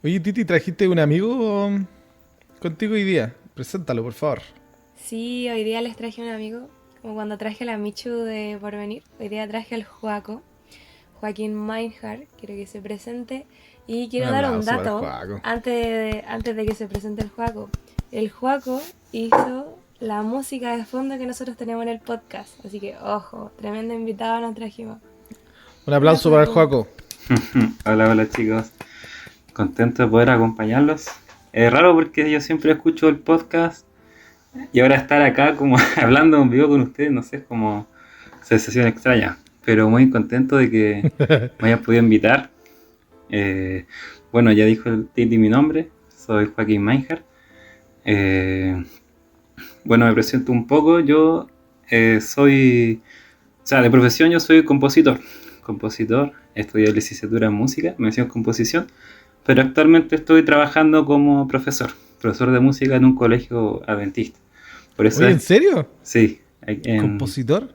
Oye, Titi, ¿trajiste un amigo contigo hoy día? Preséntalo, por favor. Sí, hoy día les traje un amigo, como cuando traje a la Michu de Porvenir. Hoy día traje al Joaco, Joaquín Meinhardt, quiero que se presente. Y Un quiero dar un aplauso para el dato Joaco. antes de que se presente el Joaco. El Joaco hizo la música de fondo que nosotros tenemos en el podcast. Así que, ojo, tremendo invitado nos trajimos. Un Hola, aplauso para el Joaco. Joaco. Hola, hola chicos, contento de poder acompañarlos. Es raro porque yo siempre escucho el podcast y ahora estar acá como hablando en vivo con ustedes, no sé, es como sensación extraña, pero muy contento de que me hayan podido invitar. Eh, bueno, ya dijo el Titi mi nombre, soy Joaquín Meinhardt. Eh, bueno, me presento un poco, yo soy, o sea, de profesión yo soy compositor, estudié licenciatura en música, mención composición, pero actualmente estoy trabajando como profesor de música en un colegio adventista. Por eso Oye, ¿en es, serio? sí, ¿Compositor?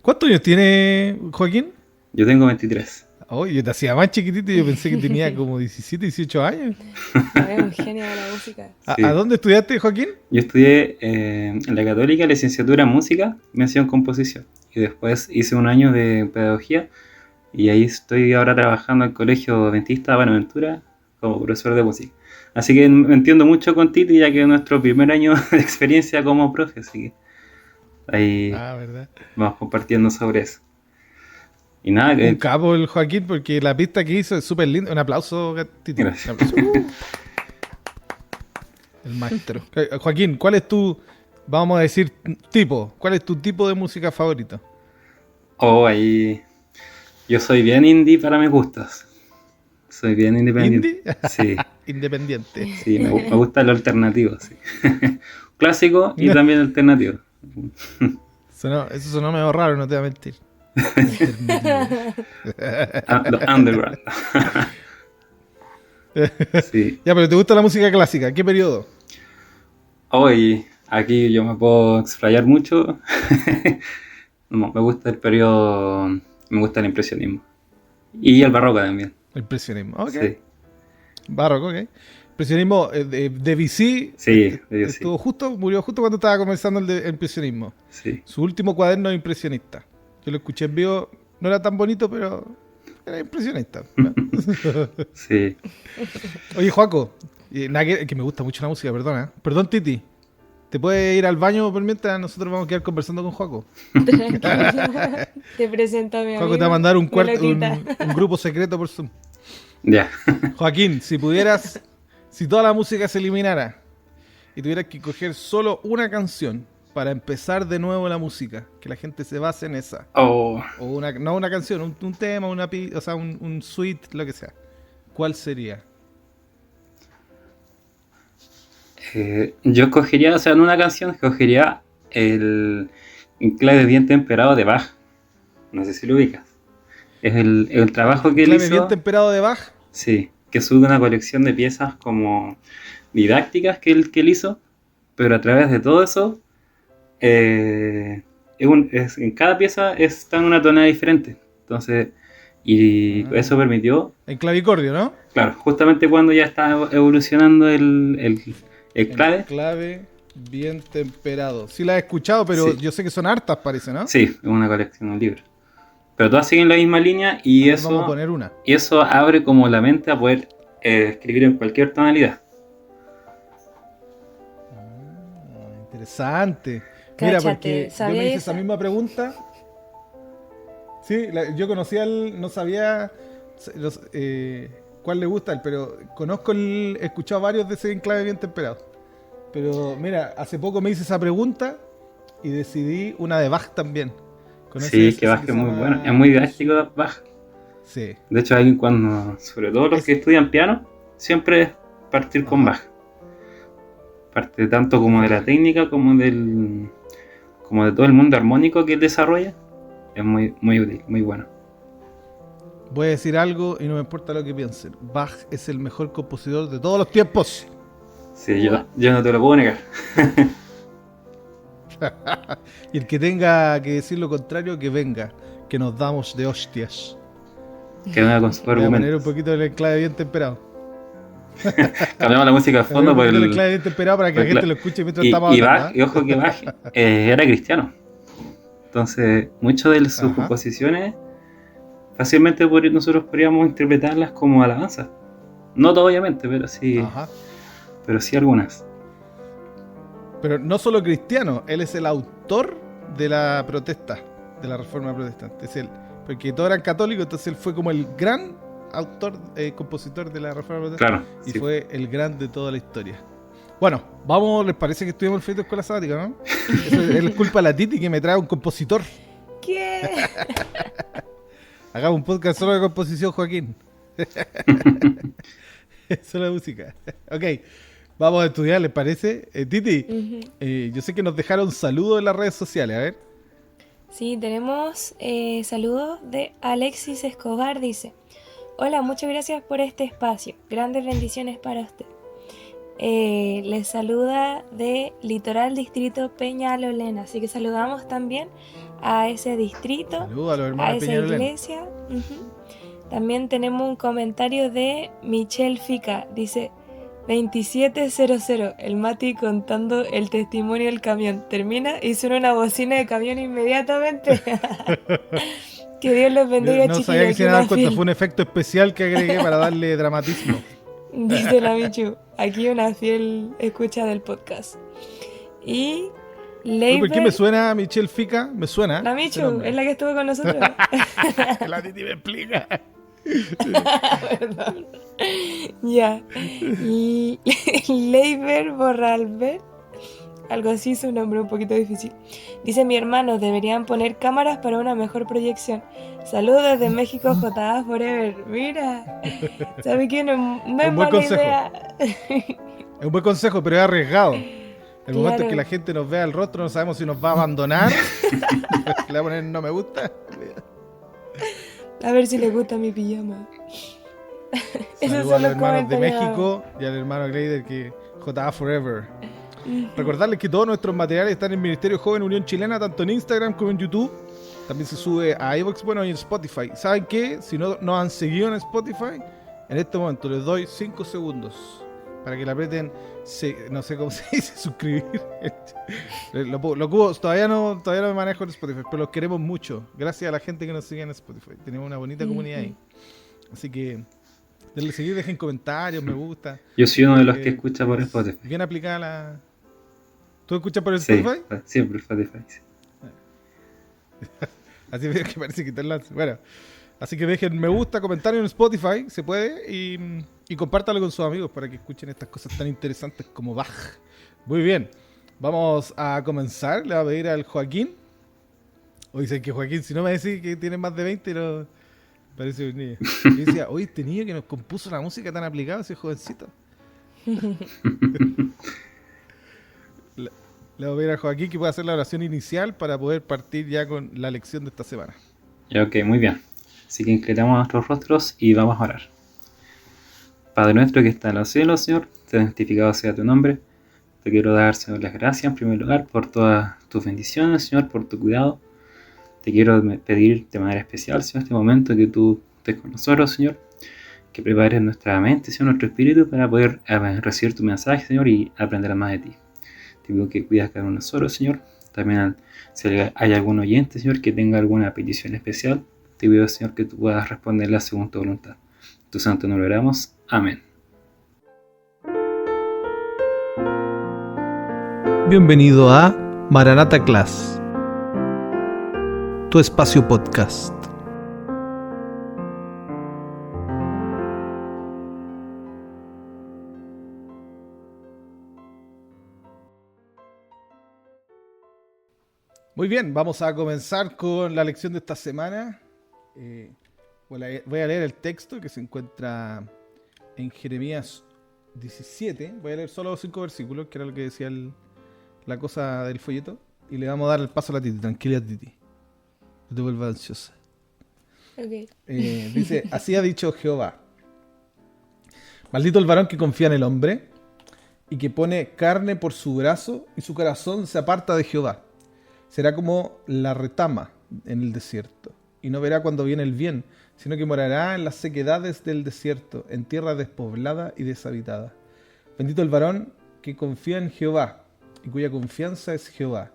¿Cuántos años tiene Joaquín? yo tengo 23. Oye, yo te hacía más chiquitito y yo pensé que tenía como 17, 18 años. No, es un genio de la música. ¿A Sí. dónde estudiaste, Joaquín? Yo estudié en la Católica licenciatura en música, mención composición, y después hice un año de pedagogía y ahí estoy ahora trabajando en el colegio adventista Buenaventura como profesor de música. Así que me entiendo mucho con Titi, ya que es nuestro primer año de experiencia como profe, así que ahí Ah, ¿verdad? vamos compartiendo sobre eso. Y nada, Un capo el Joaquín porque la pista que hizo es súper linda. Un aplauso, Titi. Un gracias. aplauso. El maestro. Joaquín, ¿cuál es tu, vamos a decir, tipo? ¿Cuál es tu tipo de música favorito? Oh, ahí yo soy bien indie para mis gustos. Soy bien independiente. ¿Indie? Sí, Independiente. sí, me gusta lo alternativo, sí. Clásico y también alternativo. Eso sonó medio raro, no te voy a mentir. Alternativo. Lo underground. Sí. Ya, pero ¿te gusta la música clásica? ¿Qué periodo? Hoy, aquí yo me puedo explayar mucho. No, me gusta el periodo, me gusta el impresionismo. Y el barroco también. El impresionismo. Ok. Sí, Barroco, ok. Impresionismo de Debussy sí, yo sí. estuvo justo, murió justo cuando estaba comenzando el impresionismo. Sí. Su último cuaderno es impresionista. Yo lo escuché en vivo, no era tan bonito, pero era impresionista. ¿No? Sí. Oye, Joaco, nada que me gusta mucho la música, perdona. Perdón, Titi. ¿Te puedes ir al baño por mientras nosotros vamos a quedar conversando con Joaco? Tranquilo. Te presento a mi amigo. Joaco te va a mandar un, Me lo un, quita. un grupo secreto por Zoom. Ya. Joaquín, si pudieras, si toda la música se eliminara y tuvieras que coger solo una canción para empezar de nuevo la música, que la gente se base en esa, Oh, o una, no una canción, un tema, o sea, un suite, lo que sea, ¿cuál sería? yo escogería, o sea, en una canción escogería el clave bien temperado de Bach. No sé si lo ubicas. Es el trabajo ¿Un que él clave bien hizo. temperado de Bach? Sí, que sube una colección de piezas como didácticas que él hizo, pero a través de todo eso, en cada pieza está en una tonalidad diferente. Entonces, y Ah, eso permitió, en clavicordio, ¿no? claro, justamente cuando ya está evolucionando el El clave, clave bien temperado. Sí la he escuchado, pero sí, yo sé que son hartas, parece, ¿no? sí, es una colección, un libro. Pero todas siguen la misma línea A y ver, vamos a eso, poner una. y eso abre como la mente a poder escribir en cualquier tonalidad. Interesante. Mira, Cáchate, porque yo me ¿sabías hice esa esa? misma pregunta. Sí, yo conocía no sabía cuál le gusta a él, pero conozco he escuchado varios de ese enclave bien temperado. Pero mira, hace poco me hice esa pregunta y decidí una de Bach también. Sí, ¿Conoces que ese Bach que es se muy bueno, es llama muy didáctico Bach. Sí. De hecho, hay cuando, sobre todo los Es, que estudian piano, siempre es partir con ajá, Bach. Parte tanto es como de la verdad. técnica como de todo el mundo armónico que él desarrolla. Es muy, muy útil, muy bueno. Voy a decir algo y no me importa lo que piensen. Bach es el mejor compositor de todos los tiempos. Sí, What? yo no te lo puedo negar. Y el que tenga que decir lo contrario, que venga, que nos damos de hostias. Que venga con sus Voy a poner un argumentos. poquito el enclave bien temperado. Cambiamos la música de fondo por el... claramente esperado para que la gente lo escuche mientras estamos Y, hablando. y ojo que Bach era cristiano. Entonces, muchas de sus Ajá. composiciones fácilmente nosotros podríamos interpretarlas como alabanza. No todo, obviamente, Ajá. pero sí algunas. Pero no solo cristiano, él es el autor de la protesta, de la reforma protestante. Es él, porque todos eran católicos, entonces él fue como el gran autor, compositor de la reforma protestante. Claro. Y Sí. fue el gran de toda la historia. Bueno, vamos, ¿les parece que estuvimos en el Escuela Sabática, no? Eso es culpa de la Titi que me trae un compositor. ¿Qué? Hagamos un podcast solo de composición, Joaquín. Solo de música. Ok, vamos a estudiar, ¿les parece? Titi, Ujú. yo sé que nos dejaron saludos en las redes sociales, a ver. Sí, tenemos saludos de Alexis Escobar, dice: hola, muchas gracias por este espacio. Grandes bendiciones para usted. Les saluda de Litoral Distrito Peñalolén. Así que saludamos también a ese distrito, Saludos a los a hermanos esa Peñalolén. iglesia. Ujú. También tenemos un comentario de Michelle Fica. Dice: 2700, el Mati contando el testimonio del camión. Termina y suena una bocina de camión inmediatamente. Que Dios los bendiga, No chiquillos. sabía que Aquí se iban a dar una cuenta, fiel. fue un efecto especial que agregué para darle dramatismo. Dice la Michu, aquí una fiel escucha del podcast. Y Uy, ¿por qué me Leiber, suena Michelle Fica? Me suena. la ese Michu, nombre. es la que estuvo con nosotros. La Titi me explica. Perdón. Ya. Y Leiber Borralber, algo así, su nombre un poquito difícil. Dice: mi hermano, deberían poner cámaras para una mejor proyección. Saludos desde México, JA Forever. Mira, ¿sabe qué? No es Un buen mala consejo. idea. Es un buen consejo, pero es arriesgado. El momento en Claro. que la gente nos vea el rostro, no sabemos si nos va a abandonar. Le va a poner no me gusta. A ver si les gusta mi pijama. Esos Saludos a son los los hermanos de comentarios. México y al hermano Gleider que JA Forever. Ujú. Recordarles que todos nuestros materiales están en Ministerio Joven Unión Chilena, tanto en Instagram como en YouTube. También se sube a iVoox, bueno, y en Spotify. ¿Saben qué? Si no nos han seguido en Spotify, en este momento les doy 5 segundos para que le aprieten, no sé cómo se dice, suscribir. Todavía no me manejo en Spotify, pero los queremos mucho. Gracias a la gente que nos sigue en Spotify. Tenemos una bonita comunidad ahí. Así que denle seguir, dejen comentarios, me gusta. Yo soy uno de los que escucha por Spotify. Bien aplicada la... ¿Tú escuchas por el Sí, Spotify? siempre Spotify. Sí. Así veo que parece que te lanzas. Bueno, así que dejen me gusta, comentario en Spotify, se puede, y compártalo con sus amigos para que escuchen estas cosas tan interesantes como Bach. Muy bien, vamos a comenzar. Le voy a pedir al Joaquín. O dicen que Joaquín, si no me decís que tiene más de 20, no parece un niño. Yo decía, oye, este niño que nos compuso la música tan aplicada, ese jovencito. Le voy a pedir a Joaquín que pueda hacer la oración inicial para poder partir ya con la lección de esta semana. Ya, ok, muy bien. Así que inclinamos nuestros rostros y vamos a orar. Padre nuestro que está en los cielos, Señor, santificado sea tu nombre. Te quiero dar, Señor, las gracias en primer lugar por todas tus bendiciones, Señor, por tu cuidado. Te quiero pedir de manera especial, Señor, este momento que tú estés con nosotros, Señor. Que prepares nuestra mente, Señor, nuestro espíritu para poder recibir tu mensaje, Señor, y aprender más de ti. Te pido que cuidas cada uno de nosotros, Señor. También si hay algún oyente, Señor, que tenga alguna petición especial, te pido, Señor, que tú puedas responderla según tu voluntad. En tu santo nombre oramos. Amén. Bienvenido a Maranata Class, tu espacio podcast. Muy bien, vamos a comenzar con la lección de esta semana. Voy a leer el texto que se encuentra en Jeremías 17. Voy a leer solo 5 versículos, que era lo que decía la cosa del folleto. Y le vamos a dar el paso a la Titi. Tranquila, Titi. No te vuelvas ansiosa. Ok. Dice, así ha dicho Jehová. Maldito el varón que confía en el hombre y que pone carne por su brazo y su corazón se aparta de Jehová. Será como la retama en el desierto y no verá cuando viene el bien, sino que morará en las sequedades del desierto, en tierra despoblada y deshabitada. Bendito el varón que confía en Jehová, y cuya confianza es Jehová,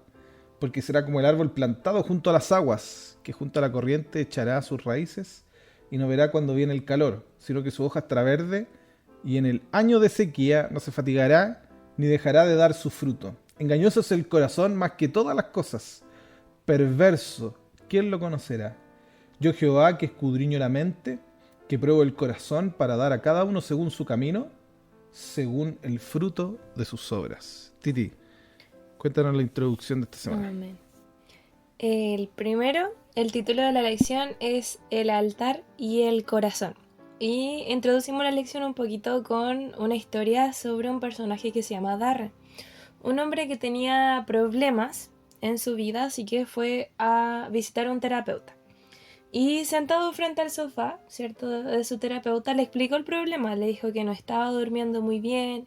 porque será como el árbol plantado junto a las aguas, que junto a la corriente echará sus raíces, y no verá cuando viene el calor, sino que su hoja estará verde, y en el año de sequía no se fatigará, ni dejará de dar su fruto. Engañoso es el corazón más que todas las cosas, perverso, ¿quién lo conocerá? Yo Jehová, que escudriño la mente, que pruebo el corazón para dar a cada uno según su camino, según el fruto de sus obras. Titi, cuéntanos la introducción de esta semana. Amén. El primero, el título de la lección es El altar y el corazón. Y introducimos la lección un poquito con una historia sobre un personaje que se llama Darren. Un hombre que tenía problemas en su vida, así que fue a visitar a un terapeuta. Y sentado frente al sofá, ¿cierto?, de su terapeuta, le explicó el problema. Le dijo que no estaba durmiendo muy bien,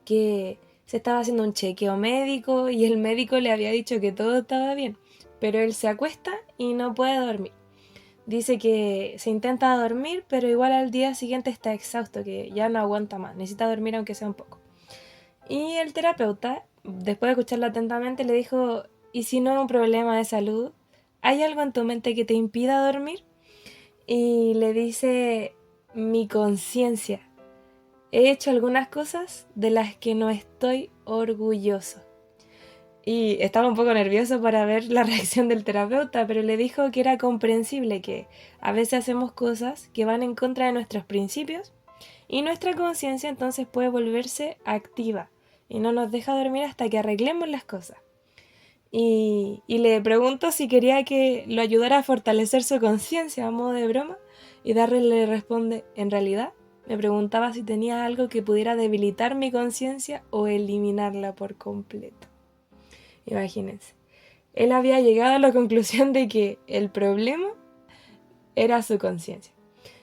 que se estaba haciendo un chequeo médico y el médico le había dicho que todo estaba bien. Pero él se acuesta y no puede dormir. Dice que se intenta dormir, pero igual al día siguiente está exhausto, que ya no aguanta más, necesita dormir aunque sea un poco. Y el terapeuta, después de escucharlo atentamente, le dijo, ¿y si no es un problema de salud? ¿Hay algo en tu mente que te impida dormir? Y le dice, mi conciencia. He hecho algunas cosas de las que no estoy orgulloso. Y estaba un poco nervioso para ver la reacción del terapeuta, pero le dijo que era comprensible que a veces hacemos cosas que van en contra de nuestros principios y nuestra conciencia entonces puede volverse activa y no nos deja dormir hasta que arreglemos las cosas. Y le pregunto si quería que lo ayudara a fortalecer su conciencia a modo de broma, y Darrell le responde, en realidad me preguntaba si tenía algo que pudiera debilitar mi conciencia o eliminarla por completo. Imagínense, él había llegado a la conclusión de que el problema era su conciencia.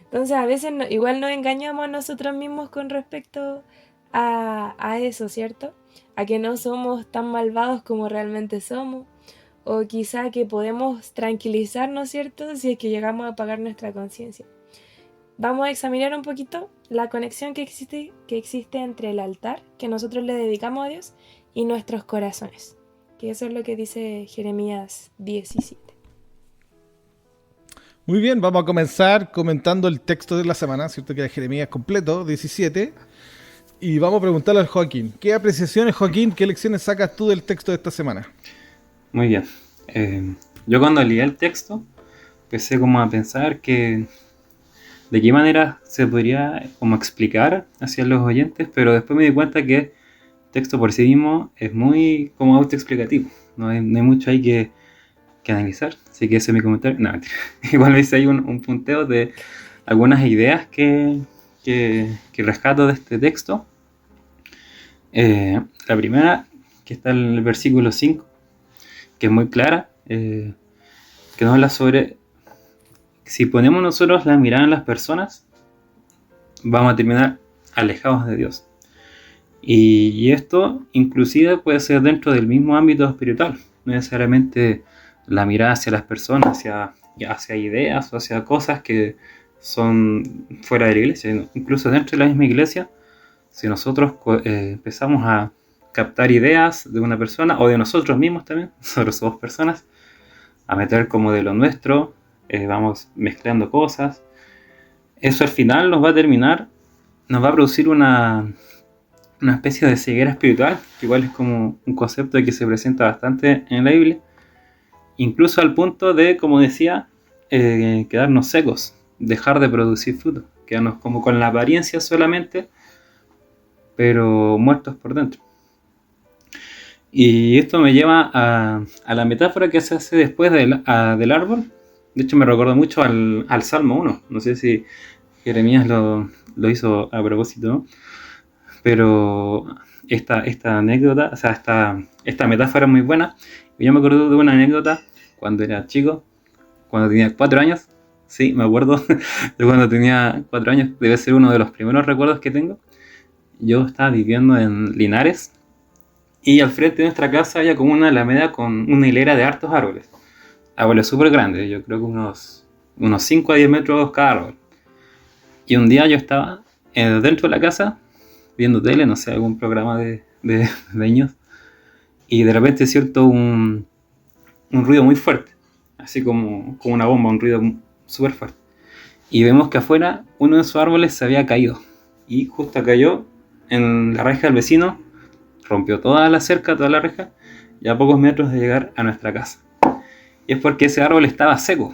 Entonces a veces igual nos engañamos a nosotros mismos con respecto a eso, ¿cierto? A que no somos tan malvados como realmente somos, o quizá que podemos tranquilizarnos, ¿cierto?, si es que llegamos a apagar nuestra conciencia. Vamos a examinar un poquito la conexión que existe entre el altar que nosotros le dedicamos a Dios y nuestros corazones, que eso es lo que dice Jeremías 17. Muy bien, vamos a comenzar comentando el texto de la semana, ¿cierto? Que es Jeremías completo, 17. Y vamos a preguntarle al Joaquín. ¿Qué apreciaciones, Joaquín, qué lecciones sacas tú del texto de esta semana? Muy bien. Yo cuando leí el texto empecé como a pensar que de qué manera se podría como explicar hacia los oyentes, pero después me di cuenta que el texto por sí mismo es muy como autoexplicativo. No hay mucho ahí que analizar. Así que ese es mi comentario. No, mentira. Igual me hice ahí un punteo de algunas ideas que rescato de este texto. La primera, que está en el versículo 5, que es muy clara, que nos habla sobre si ponemos nosotros la mirada en las personas, vamos a terminar alejados de Dios. Y esto inclusive puede ser dentro del mismo ámbito espiritual, no necesariamente la mirada hacia las personas, hacia ideas o hacia cosas que son fuera de la iglesia. Incluso dentro de la misma iglesia, si nosotros empezamos a captar ideas de una persona o de nosotros mismos también, nosotros somos personas, a meter como de lo nuestro, vamos mezclando cosas, eso al final nos va a producir una especie de ceguera espiritual, que igual es como un concepto que se presenta bastante en la Biblia, incluso al punto de, como decía, quedarnos secos, dejar de producir fruto, quedarnos como con la apariencia solamente, pero muertos por dentro. Y esto me lleva a la metáfora que se hace después del árbol. De hecho me recuerda mucho al Salmo 1, no sé si Jeremías lo hizo a propósito, ¿no? Pero esta anécdota, o sea, esta metáfora es muy buena. Yo me acuerdo de una anécdota cuando era chico, cuando tenía 4 años. Sí, me acuerdo de cuando tenía 4 años. Debe ser uno de los primeros recuerdos que tengo. Yo estaba viviendo en Linares y al frente de nuestra casa había como una alameda con una hilera de hartos árboles. Árboles súper grandes, yo creo que unos unos 5 a 10 metros cada árbol. Y un día yo estaba dentro de la casa viendo tele, no sé, algún programa de niños, y de repente siento un ruido muy fuerte, así como una bomba, un ruido súper fuerte. Y vemos que afuera uno de esos árboles se había caído, y justo cayó en la reja del vecino, rompió toda la cerca, toda la reja, y a pocos metros de llegar a nuestra casa. Y es porque ese árbol estaba seco,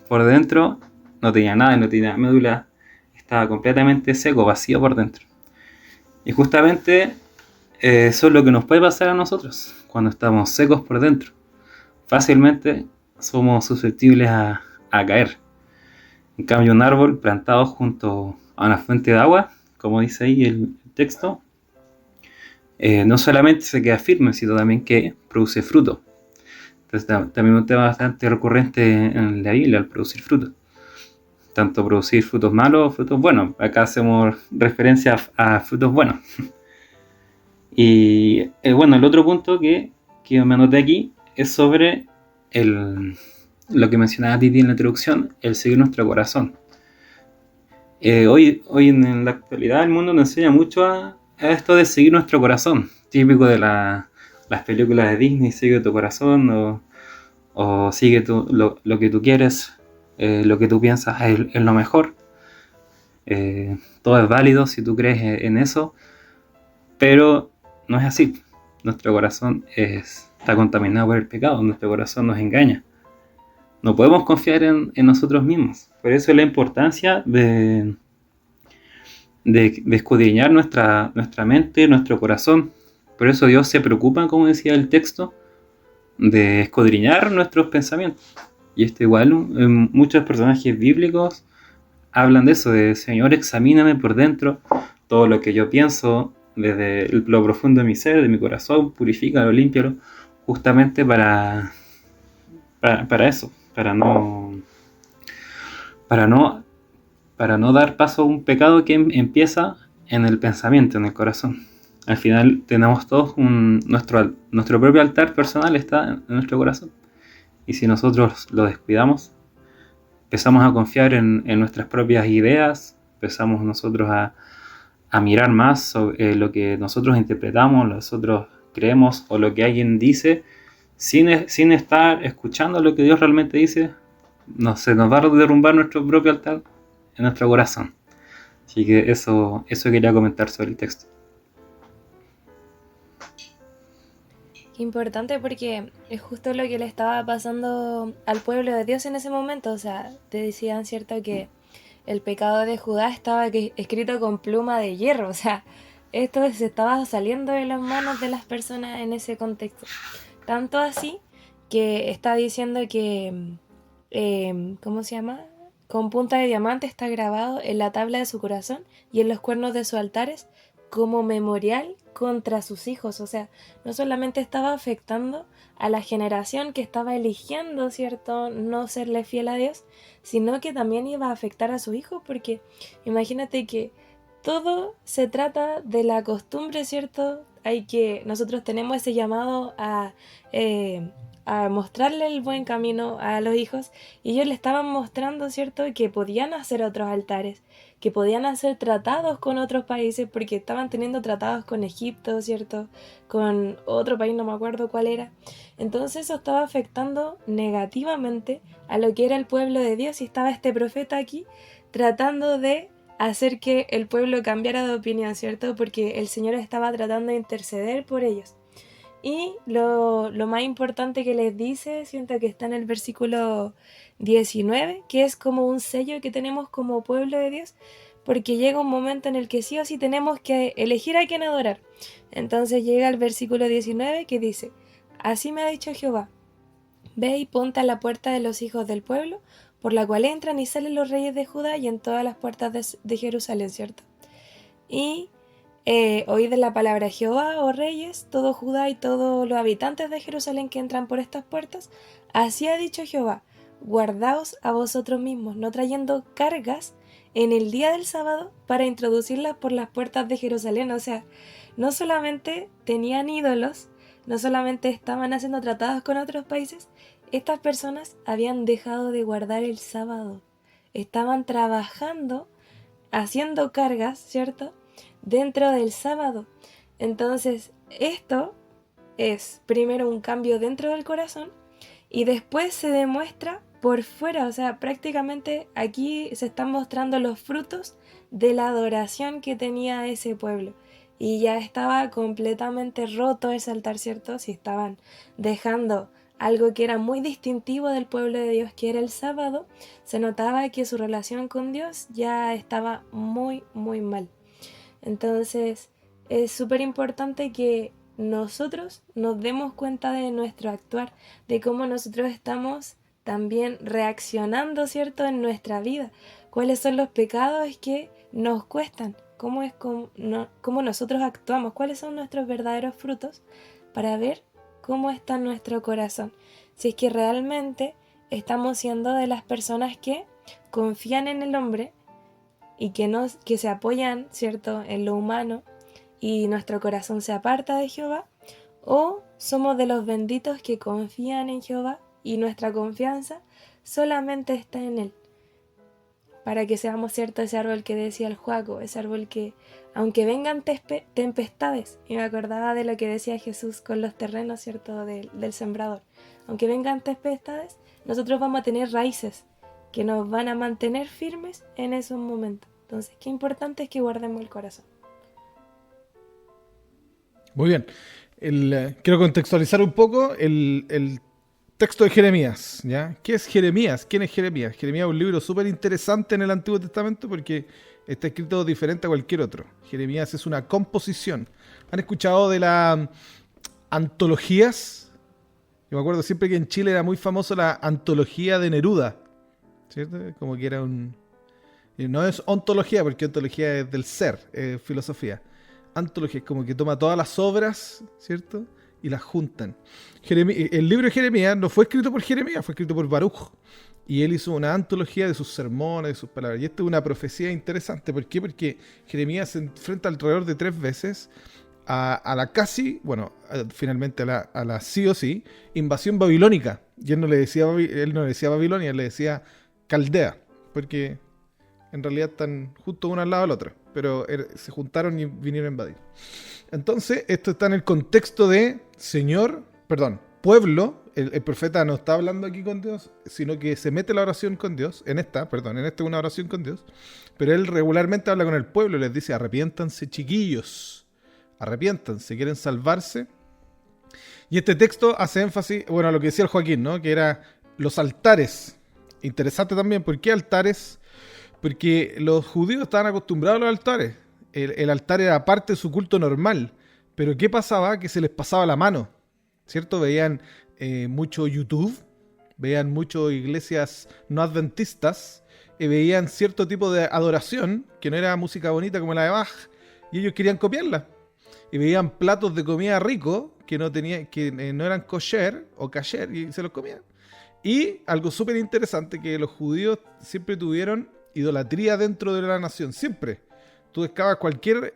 por dentro no tenía nada, no tenía médula, estaba completamente seco, vacío por dentro. Y justamente eso es lo que nos puede pasar a nosotros cuando estamos secos por dentro. Fácilmente somos susceptibles a caer. En cambio, un árbol plantado junto a una fuente de agua, como dice ahí el texto, no solamente se queda firme, sino también que produce fruto. Entonces, también un tema bastante recurrente en la Biblia, el producir fruto. Tanto producir frutos malos o frutos buenos. Acá hacemos referencia a frutos buenos. Y bueno, el otro punto que me anoté aquí es sobre lo que mencionaba Titi en la introducción, el seguir nuestro corazón. Hoy en la actualidad el mundo nos enseña mucho a esto de seguir nuestro corazón, típico de las películas de Disney, sigue tu corazón o sigue lo que tú quieres, lo que tú piensas es lo mejor. Todo es válido si tú crees en eso, pero no es así. Nuestro corazón está contaminado por el pecado, nuestro corazón nos engaña. No podemos confiar en nosotros mismos. Por eso es la importancia de escudriñar nuestra mente, nuestro corazón. Por eso Dios se preocupa, como decía el texto, de escudriñar nuestros pensamientos. Y esto igual, en muchos personajes bíblicos hablan de eso, de Señor, examíname por dentro, todo lo que yo pienso, desde lo profundo de mi ser, de mi corazón, purifícalo, límpialo, justamente para eso, para no dar paso a un pecado que empieza en el pensamiento, en el corazón. Al final tenemos todos nuestro propio altar personal está en nuestro corazón. Y si nosotros lo descuidamos, empezamos a confiar en nuestras propias ideas, empezamos nosotros a mirar más sobre lo que nosotros interpretamos, nosotros creemos o lo que alguien dice, sin estar escuchando lo que Dios realmente dice, se nos va a derrumbar nuestro propio altar en nuestro corazón. Así que eso quería comentar sobre el texto. Importante porque es justo lo que le estaba pasando al pueblo de Dios en ese momento. O sea, te decían, ¿cierto?, que el pecado de Judá estaba escrito con pluma de hierro. O sea, esto se estaba saliendo de las manos de las personas en ese contexto. Tanto así que está diciendo que, ¿cómo se llama? Con punta de diamante está grabado en la tabla de su corazón y en los cuernos de sus altares como memorial contra sus hijos. O sea, no solamente estaba afectando a la generación que estaba eligiendo, ¿cierto?, no serle fiel a Dios, sino que también iba a afectar a sus hijos, porque imagínate que todo se trata de la costumbre, ¿cierto? Nosotros tenemos ese llamado a mostrarle el buen camino a los hijos, y ellos le estaban mostrando, ¿cierto?, que podían hacer otros altares, que podían hacer tratados con otros países, porque estaban teniendo tratados con Egipto, ¿cierto?, con otro país, no me acuerdo cuál era. Entonces eso estaba afectando negativamente a lo que era el pueblo de Dios, y estaba este profeta aquí tratando de hacer que el pueblo cambiara de opinión, ¿cierto?, porque el Señor estaba tratando de interceder por ellos. Y lo más importante que les dice, siento que está en el versículo 19, que es como un sello que tenemos como pueblo de Dios, porque llega un momento en el que sí o sí tenemos que elegir a quién adorar. Entonces llega el versículo 19 que dice: así me ha dicho Jehová, ve y ponte a la puerta de los hijos del pueblo, por la cual entran y salen los reyes de Judá, y en todas las puertas de Jerusalén, ¿cierto? Y oíd la palabra de Jehová, oh reyes, todo Judá y todos los habitantes de Jerusalén que entran por estas puertas. Así ha dicho Jehová: guardaos a vosotros mismos, no trayendo cargas en el día del sábado para introducirlas por las puertas de Jerusalén. O sea, no solamente tenían ídolos, no solamente estaban haciendo tratados con otros países, estas personas habían dejado de guardar el sábado. estaban trabajando, haciendo cargas, ¿cierto? Dentro del sábado. Entonces, esto es primero un cambio dentro del corazón y después se demuestra por fuera. O sea, prácticamente aquí se están mostrando los frutos de la adoración que tenía ese pueblo. Y ya estaba completamente roto ese altar, ¿cierto? Si estaban dejando algo que era muy distintivo del pueblo de Dios, que era el sábado, se notaba que su relación con Dios ya estaba muy, muy mal. Entonces, es súper importante que nosotros nos demos cuenta de nuestro actuar, de cómo nosotros estamos también reaccionando, ¿cierto?, en nuestra vida. ¿Cuáles son los pecados que nos cuestan? ¿Cómo nosotros actuamos? ¿Cuáles son nuestros verdaderos frutos? Para ver cómo está nuestro corazón. Si es que realmente estamos siendo de las personas que confían en el hombre y que se apoyan, ¿cierto?, en lo humano y nuestro corazón se aparta de Jehová, o somos de los benditos que confían en Jehová y nuestra confianza solamente está en Él. Para que seamos, ¿cierto?, ese árbol que decía el Joaco, ese árbol que, aunque vengan tempestades, y me acordaba de lo que decía Jesús con los terrenos, ¿cierto?, del sembrador, aunque vengan tempestades, nosotros vamos a tener raíces que nos van a mantener firmes en esos momentos. Entonces, qué importante es que guardemos el corazón. Muy bien. Quiero contextualizar un poco el texto de Jeremías, ¿ya? ¿Qué es Jeremías? ¿Quién es Jeremías? Jeremías es un libro súper interesante en el Antiguo Testamento porque está escrito diferente a cualquier otro. Jeremías es una composición. ¿Han escuchado de las antologías? Yo me acuerdo siempre que en Chile era muy famoso la antología de Neruda, ¿cierto? Como que era un... No es ontología, porque ontología es del ser, es filosofía. Antología es como que toma todas las obras, ¿cierto?, y las juntan. El libro de Jeremías no fue escrito por Jeremías, fue escrito por Baruch. Y él hizo una antología de sus sermones, de sus palabras. Y esta es una profecía interesante. ¿Por qué? Porque Jeremías se enfrenta alrededor de 3 veces a la casi, bueno, finalmente a la sí o sí, invasión babilónica. Y él no le decía Babilonia, él le decía Caldea. Porque en realidad están justo uno al lado del otro. Pero se juntaron y vinieron a invadir. Entonces, esto está en el contexto de pueblo. El profeta no está hablando aquí con Dios, sino que se mete la oración con Dios. En esta es una oración con Dios. Pero él regularmente habla con el pueblo y les dice: arrepiéntanse, chiquillos. Arrepiéntanse, quieren salvarse. Y este texto hace énfasis, bueno, a lo que decía el Joaquín, ¿no? Que era los altares. Interesante también. ¿Por qué altares? Porque los judíos estaban acostumbrados a los altares. El altar era parte de su culto normal. Pero ¿qué pasaba? Que se les pasaba la mano, ¿cierto? Veían mucho YouTube, veían mucho iglesias no adventistas, veían cierto tipo de adoración, que no era música bonita como la de Bach, y ellos querían copiarla. Y veían platos de comida ricos que no eran kosher o kasher, y se los comían. Y algo súper interesante, que los judíos siempre tuvieron idolatría dentro de la nación, siempre. Tú excavas cualquier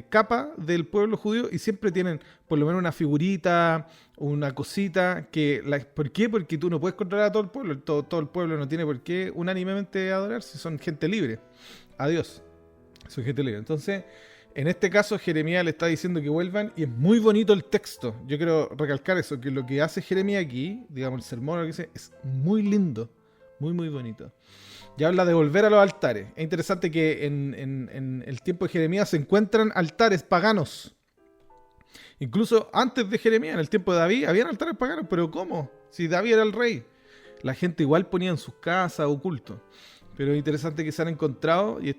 capa del pueblo judío y siempre tienen por lo menos una figurita, una cosita. ¿Por qué? Porque tú no puedes controlar a todo el pueblo. Todo el pueblo no tiene por qué unánimemente adorar si son gente libre. A Dios. Son gente libre. Entonces, en este caso, Jeremías le está diciendo que vuelvan y es muy bonito el texto. Yo quiero recalcar eso, que lo que hace Jeremías aquí, digamos, el sermón, lo que dice, es muy lindo. Muy, muy bonito. Y habla de volver a los altares. Es interesante que en el tiempo de Jeremías se encuentran altares paganos. Incluso antes de Jeremías, en el tiempo de David, habían altares paganos. ¿Pero cómo? Si David era el rey. La gente igual ponía en sus casas oculto. Pero es interesante que se han encontrado, y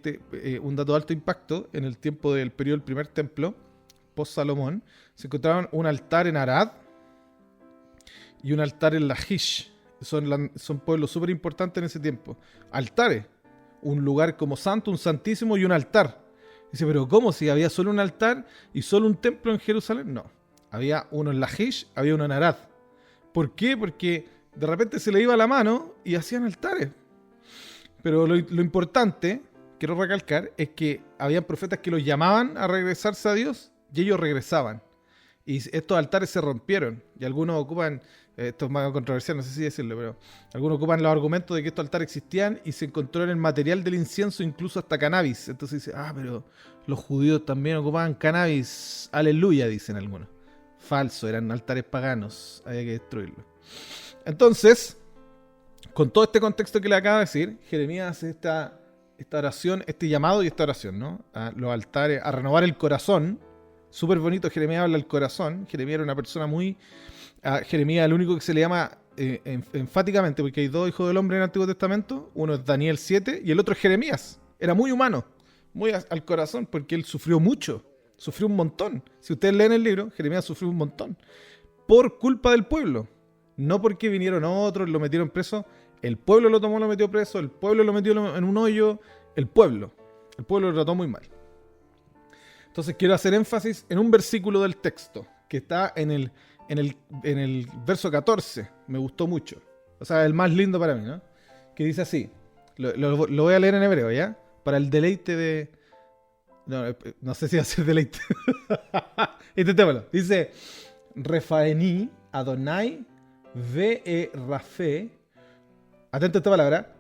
un dato de alto impacto, en el tiempo del periodo del primer templo, post Salomón, se encontraron un altar en Arad y un altar en Lachish. Son pueblos súper importantes en ese tiempo. Altares. Un lugar como santo, un santísimo y un altar. Dice, pero ¿cómo? Si había solo un altar y solo un templo en Jerusalén. No. Había uno en Lachish, había uno en Arad. ¿Por qué? Porque de repente se le iba la mano y hacían altares. Pero lo importante, quiero recalcar, es que habían profetas que los llamaban a regresarse a Dios y ellos regresaban. Y estos altares se rompieron. Y algunos ocupan Esto es más controversial, no sé si decirlo, pero algunos ocupan los argumentos de que estos altares existían y se encontró en el material del incienso incluso hasta cannabis. Entonces dice, pero los judíos también ocupaban cannabis. Aleluya, dicen algunos. Falso, eran altares paganos, había que destruirlos. Entonces, con todo este contexto que le acabo de decir, Jeremías hace esta oración, este llamado y esta oración, ¿no? A los altares, a renovar el corazón. Súper bonito, Jeremías habla del corazón. Jeremías era una persona muy... A Jeremías el único que se le llama enfáticamente, porque hay dos hijos del hombre en el Antiguo Testamento, uno es Daniel 7 y el otro es Jeremías. Era muy humano, muy al corazón, porque él sufrió mucho, sufrió un montón. Si ustedes leen el libro, Jeremías sufrió un montón, por culpa del pueblo, no porque vinieron otros, lo metieron preso, el pueblo lo tomó, lo metió preso, el pueblo lo metió en un hoyo, el pueblo lo trató muy mal. Entonces quiero hacer énfasis en un versículo del texto, que está en el verso 14, me gustó mucho. O sea, el más lindo para mí, ¿no? Que dice así, lo voy a leer en hebreo, ¿ya? Para el deleite de... No sé si va a ser deleite. Intentémoslo. Dice, Refaení, Adonai, Ve Rafe, atento a esta palabra,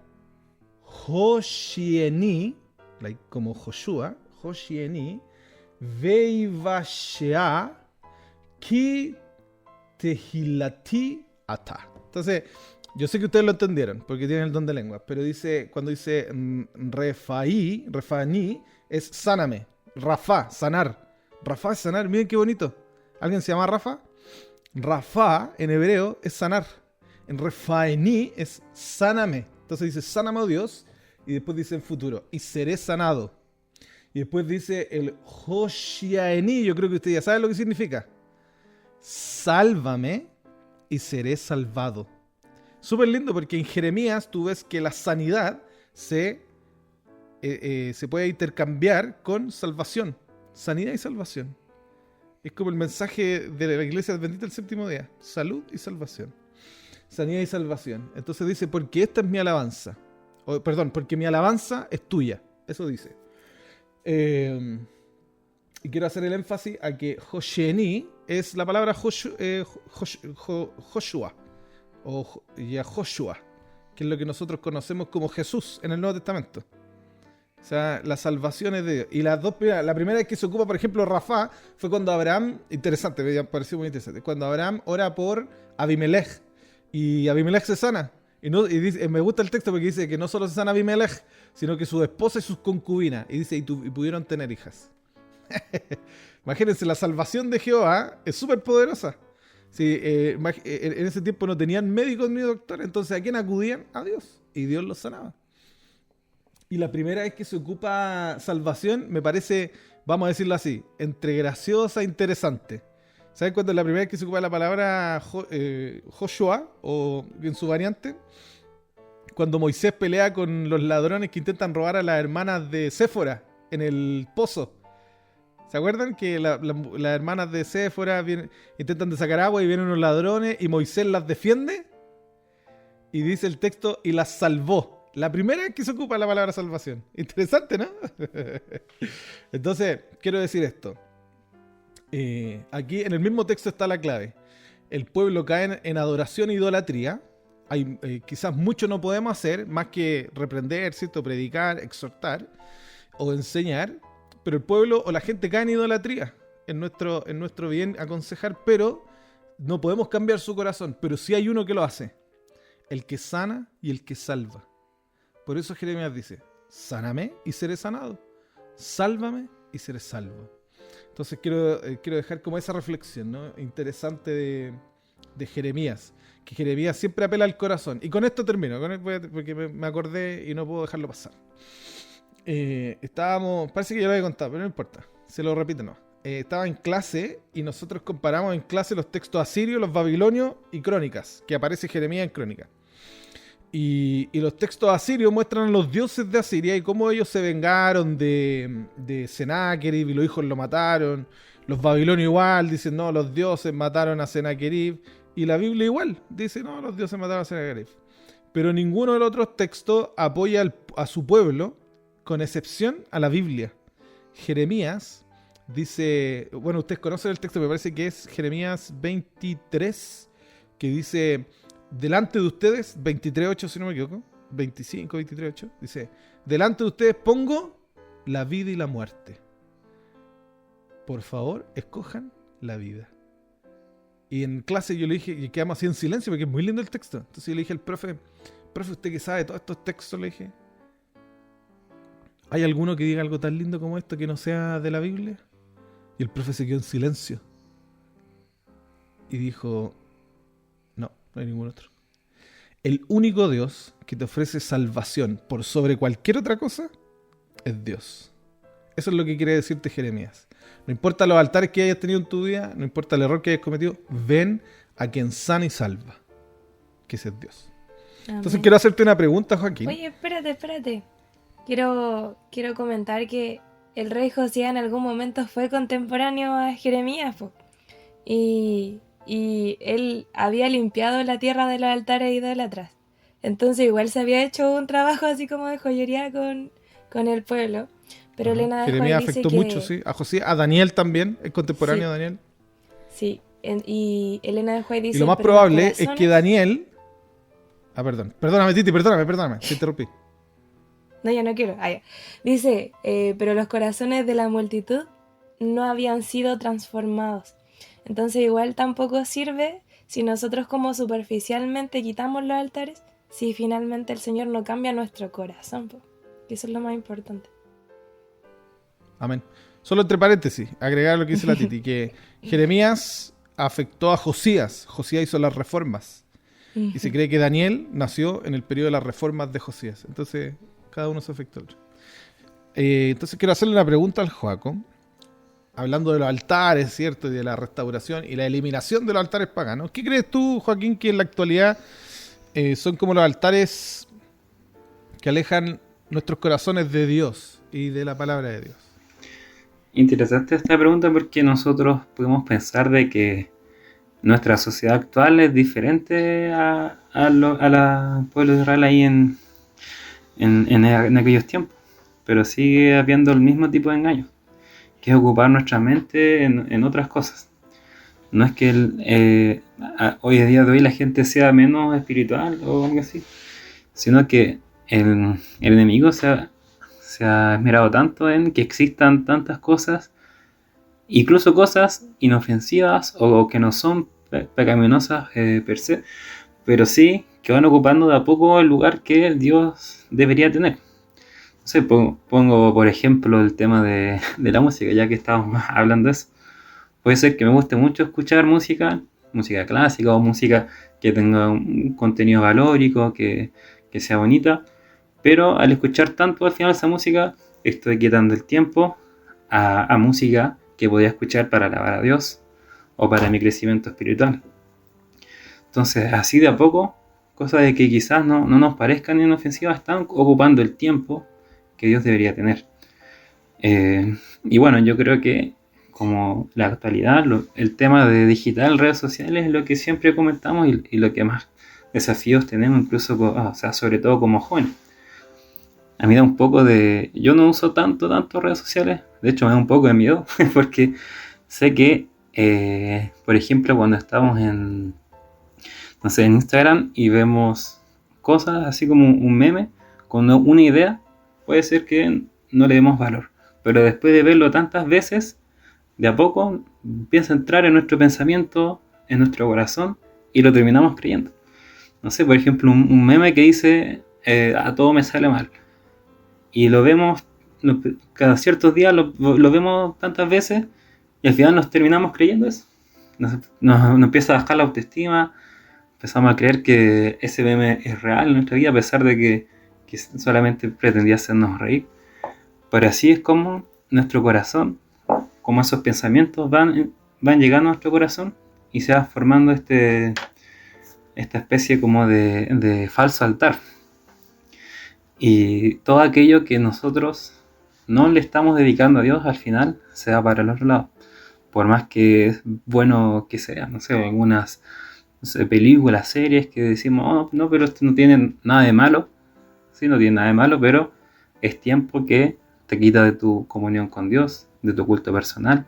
Hoshieni, like, como Joshua, Hoshieni, Veivashea, Ki Tehilati Ata. Entonces, yo sé que ustedes lo entendieron, porque tienen el don de lengua, pero cuando dice Refaní, es sáname. Rafa, sanar. Rafa es sanar, miren qué bonito. ¿Alguien se llama Rafa? Rafa, en hebreo, es sanar. En Refaení es sáname. Entonces dice, sáname, oh Dios, y después dice en futuro, y seré sanado. Y después dice el Hoshiaení, yo creo que ustedes ya saben lo que significa. Sálvame y seré salvado. Súper lindo porque en Jeremías tú ves que la sanidad se puede intercambiar con salvación. Sanidad y salvación. Es como el mensaje de la iglesia adventista del séptimo día. Salud y salvación. Sanidad y salvación. Entonces dice, porque esta es mi alabanza. Porque mi alabanza es tuya. Eso dice. Y quiero hacer el énfasis a que Hoshieni es la palabra Joshua o Yahoshua, que es lo que nosotros conocemos como Jesús en el Nuevo Testamento. O sea, la salvación es de Dios. Y la primera vez que se ocupa, por ejemplo, Rafa, fue cuando Abraham, interesante, me pareció muy interesante, cuando Abraham ora por Abimelech y Abimelech se sana. Y dice, me gusta el texto porque dice que no solo se sana Abimelech, sino que su esposa y sus concubinas. Y dice, y pudieron tener hijas. Imagínense, la salvación de Jehová es súper poderosa. Sí, en ese tiempo no tenían médicos ni doctores, entonces ¿a quién acudían? A Dios, y Dios los sanaba. Y la primera vez que se ocupa salvación me parece, vamos a decirlo así, entre graciosa e interesante. ¿Saben cuándo es la primera vez que se ocupa la palabra Joshua, o en su variante? Cuando Moisés pelea con los ladrones que intentan robar a las hermanas de Séfora en el pozo. ¿Se acuerdan que las hermanas de Séfora intentan sacar agua y vienen unos ladrones y Moisés las defiende? Y dice el texto, y las salvó. La primera vez que se ocupa la palabra salvación. Interesante, ¿no? Entonces, quiero decir esto. Aquí en el mismo texto está la clave. El pueblo cae en adoración e idolatría. Quizás mucho no podemos hacer, más que reprender, ¿cierto? Predicar, exhortar o enseñar. Pero el pueblo o la gente cae en idolatría, en nuestro bien aconsejar, pero no podemos cambiar su corazón. Pero sí hay uno que lo hace, el que sana y el que salva. Por eso Jeremías dice, sáname y seré sanado, sálvame y seré salvo. Entonces quiero dejar como esa reflexión, ¿no? Interesante de Jeremías, que Jeremías siempre apela al corazón. Y con esto termino, porque me acordé y no puedo dejarlo pasar. Parece que ya lo había contado, pero no importa, se lo repito, no. Estaba en clase y nosotros comparamos en clase los textos asirios, los babilonios y crónicas, que aparece Jeremías en crónica. Y los textos asirios muestran a los dioses de Asiria y cómo ellos se vengaron de Sennacherib y los hijos lo mataron. Los babilonios igual dicen, no, los dioses mataron a Sennacherib. Y la Biblia igual dice, no, los dioses mataron a Sennacherib. Pero ninguno de los otros textos apoya a su pueblo, con excepción a la Biblia. Jeremías dice, bueno, ustedes conocen el texto, me parece que es Jeremías 23, que dice, delante de ustedes, 23.8 si no me equivoco, 25, 23.8, dice, delante de ustedes pongo la vida y la muerte. Por favor, escojan la vida. Y en clase yo le dije, y quedamos así en silencio porque es muy lindo el texto. Entonces yo le dije al profe, usted que sabe todos estos textos, le dije, ¿hay alguno que diga algo tan lindo como esto que no sea de la Biblia? Y el profe se quedó en silencio. Y dijo, no hay ningún otro. El único Dios que te ofrece salvación por sobre cualquier otra cosa es Dios. Eso es lo que quiere decirte Jeremías. No importa los altares que hayas tenido en tu vida, no importa el error que hayas cometido, ven a quien sana y salva, que ese es Dios. Amén. Entonces quiero hacerte una pregunta, Joaquín. Oye, espérate. Quiero comentar que el rey Josías en algún momento fue contemporáneo a Jeremías, po. Y él había limpiado la tierra de los altares idólatras. Entonces igual se había hecho un trabajo así como de joyería con el pueblo. Pero Elena de Jeremías White afectó dice que... mucho, sí. A Josías, a Daniel también, es contemporáneo Sí. a Daniel. Sí, y Elena de White dice... Y lo más "Pero probable los es que corazones-". Daniel... Perdóname, Titi, perdóname, te interrumpí. No, yo no quiero. Ya. Dice, pero los corazones de la multitud no habían sido transformados. Entonces igual tampoco sirve si nosotros como superficialmente quitamos los altares, si finalmente el Señor no cambia nuestro corazón, po. Que eso es lo más importante. Amén. Solo entre paréntesis, agregar lo que dice la Titi, que Jeremías afectó a Josías. Josías hizo las reformas. Y se cree que Daniel nació en el periodo de las reformas de Josías. Entonces, cada uno se afectó al otro. Entonces, quiero hacerle una pregunta al Joaco. Hablando de los altares, ¿cierto? Y de la restauración y la eliminación de los altares paganos. ¿Qué crees tú, Joaquín, que en la actualidad son como los altares que alejan nuestros corazones de Dios y de la palabra de Dios? Interesante esta pregunta porque nosotros podemos pensar de que nuestra sociedad actual es diferente a la pueblo de Israel ahí en aquellos tiempos, pero sigue habiendo el mismo tipo de engaño, que es ocupar nuestra mente en otras cosas. No es que hoy en día de hoy la gente sea menos espiritual o algo así, sino que el enemigo se ha esmerado tanto en que existan tantas cosas, incluso cosas inofensivas o que no son pecaminosas per se, pero sí que van ocupando de a poco el lugar que Dios debería tener. No sé, pongo por ejemplo el tema de la música, ya que estábamos hablando de eso. Puede ser que me guste mucho escuchar música clásica o música que tenga un contenido valórico, que sea bonita, pero al escuchar tanto al final esa música, estoy quitando el tiempo a música que podía escuchar para alabar a Dios o para mi crecimiento espiritual. Entonces, así de a poco, cosas de que quizás no nos parezcan inofensivas, están ocupando el tiempo que Dios debería tener. Y bueno, yo creo que como la actualidad, el tema de digital, redes sociales, es lo que siempre comentamos y lo que más desafíos tenemos, incluso, sobre todo como jóvenes. A mí da un poco de... Yo no uso tanto redes sociales, de hecho me da un poco de miedo, porque sé que, por ejemplo, cuando estamos en Instagram y vemos cosas así como un meme, con una idea, puede ser que no le demos valor. Pero después de verlo tantas veces, de a poco empieza a entrar en nuestro pensamiento, en nuestro corazón, y lo terminamos creyendo. No sé, por ejemplo, un meme que dice, a todo me sale mal. Y lo vemos, cada ciertos días lo vemos tantas veces, y al final nos terminamos creyendo eso. Nos empieza a bajar la autoestima, empezamos a creer que ese meme es real en nuestra vida, a pesar de que solamente pretendía hacernos reír. Pero así es como nuestro corazón, como esos pensamientos van llegando a nuestro corazón y se va formando esta especie como de falso altar. Y todo aquello que nosotros no le estamos dedicando a Dios, al final se va para el otro lado. Por más que es bueno que sea, no sé, algunas películas, series que decimos, oh, no, pero esto no tiene nada de malo. Sí, no tiene nada de malo, pero es tiempo que te quita de tu comunión con Dios, de tu culto personal.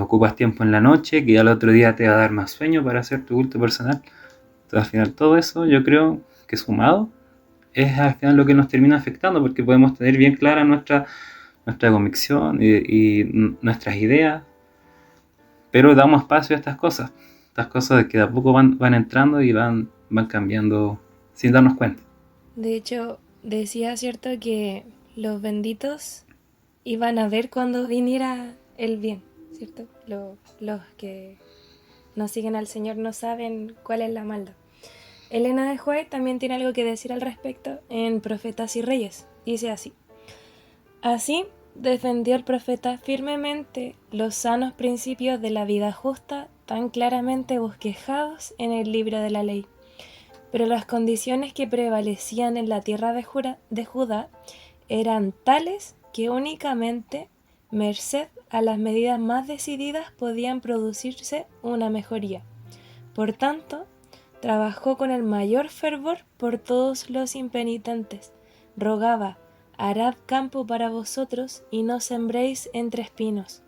ocupas tiempo en la noche, que al otro día te va a dar más sueño para hacer tu culto personal. Entonces, al final, todo eso yo creo que sumado es al final lo que nos termina afectando, porque podemos tener bien clara nuestra convicción y nuestras ideas, pero damos espacio a estas cosas que de a poco van entrando y van cambiando sin darnos cuenta. De hecho, decía, ¿cierto?, que los benditos iban a ver cuando viniera el bien, ¿cierto? Los que no siguen al Señor no saben cuál es la maldad. Elena de Juez también tiene algo que decir al respecto en Profetas y Reyes. Dice así: así defendió el profeta firmemente los sanos principios de la vida justa, tan claramente bosquejados en el libro de la ley. Pero las condiciones que prevalecían en la tierra de Judá eran tales que únicamente, merced a las medidas más decididas, podían producirse una mejoría. Por tanto, trabajó con el mayor fervor por todos los impenitentes. Rogaba: harad campo para vosotros y no sembréis entre espinos.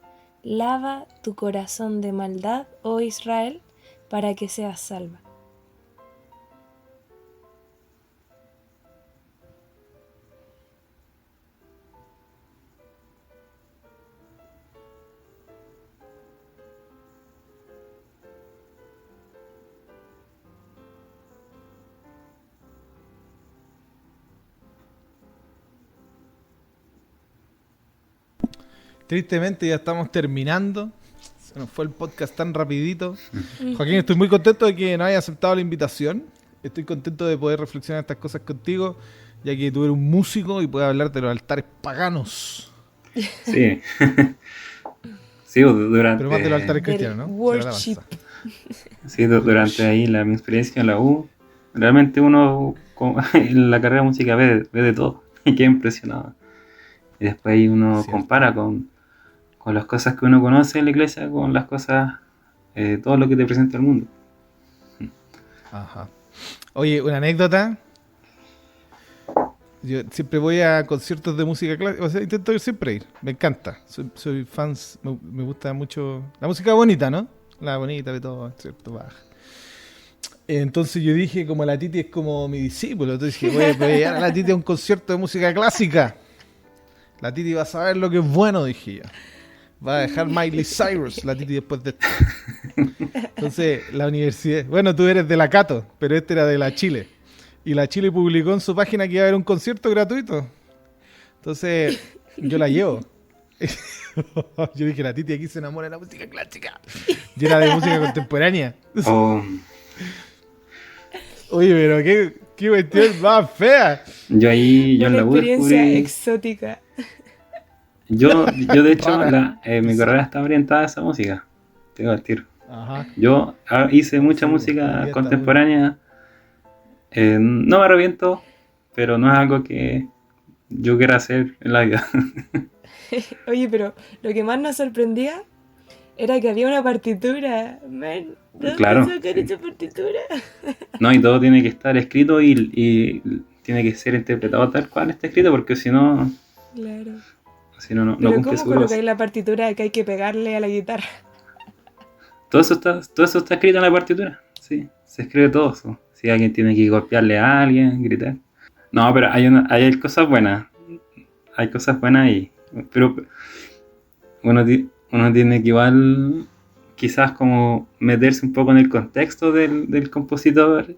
Lava tu corazón de maldad, oh Israel, para que seas salva. Tristemente ya estamos terminando. Se nos fue el podcast tan rapidito. Joaquín, estoy muy contento de que nos hayas aceptado la invitación. Estoy contento de poder reflexionar estas cosas contigo, ya que tú eres un músico y puedes hablar de los altares paganos. Sí. Sí, durante... Pero más de los altares cristianos, ¿no? Worship. Sí, durante ahí mi experiencia en la U, realmente uno en la carrera de música ve de todo y queda impresionado. Y después ahí uno compara con las cosas que uno conoce en la iglesia, con las cosas, todo lo que te presenta el mundo. Ajá. Oye, una anécdota. Yo siempre voy a conciertos de música clásica, o sea, intento siempre ir, me encanta. Soy fans, me gusta mucho la música bonita, ¿no? La bonita de todo, ¿cierto? Baja. Entonces yo dije, como la Titi es como mi discípulo, entonces dije, voy a llevar a la Titi a un concierto de música clásica. La Titi va a saber lo que es bueno, dije yo. Va a dejar Miley Cyrus, la Titi, después de esto. Entonces, la universidad... Bueno, tú eres de la Cato, pero este era de la Chile. Y la Chile publicó en su página que iba a haber un concierto gratuito. Entonces, yo la llevo. Yo dije, la Titi aquí se enamora de la música clásica. Yo era de música contemporánea. Oh. Oye, pero qué cuestión más fea. Yo en la U experiencia descubrí... exótica. Yo de hecho, mi carrera estaba orientada a esa música. Te digo al tiro. Ajá. Yo hice mucha música contemporánea. No me arrepiento, pero no es algo que yo quiera hacer en la vida. Oye, pero lo que más nos sorprendía era que había una partitura. Man, ¿dónde Claro, sacan sí. esa partitura? No, y todo tiene que estar escrito y tiene que ser interpretado tal cual está escrito, porque si no Claro. no Pero cumple ¿cómo su colocáis propósito. la partitura que hay que pegarle a la guitarra? Todo eso está escrito en la partitura. Sí, se escribe todo eso. Si alguien tiene que golpearle a alguien, gritar. No, pero hay cosas buenas. Hay cosas buenas ahí. Pero uno tiene que igual quizás como meterse un poco en el contexto del compositor,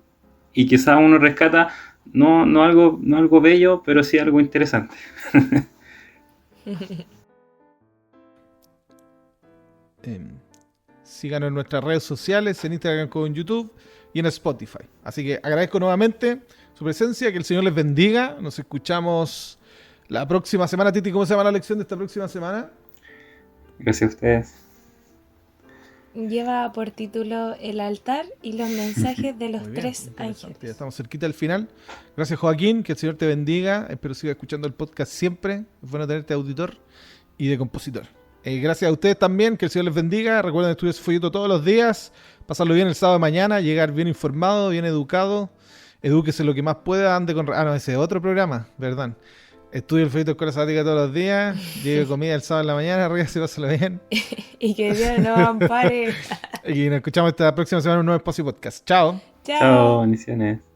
y quizás uno rescata no algo bello, pero sí algo interesante. Síganos en nuestras redes sociales, en Instagram como en YouTube y en Spotify. Así que agradezco nuevamente su presencia, que el Señor les bendiga. Nos escuchamos la próxima semana. Titi, ¿cómo se llama la lección de esta próxima semana? Gracias a ustedes. Lleva por título El altar y los mensajes de los Muy bien, tres interesante. Ya ángeles. estamos cerquita del final. Gracias, Joaquín, que el Señor te bendiga. Espero sigas escuchando el podcast siempre. Es bueno tenerte de auditor y de compositor. Gracias a ustedes también, que el Señor les bendiga. Recuerden estudiar su folleto todos los días, pasarlo bien el sábado de mañana, llegar bien informado, bien educado. Edúquese lo que más pueda, ande con... Ah, no, ese es otro programa, ¿verdad? Estudio el Felitos Escuela Sabática todos los días. Lleve comida el sábado en la mañana. Arriba, se pásalo bien. Y que Dios nos ampare. Y nos escuchamos esta próxima semana en un nuevo espacio podcast. Chao. Chao. Chao, bendiciones.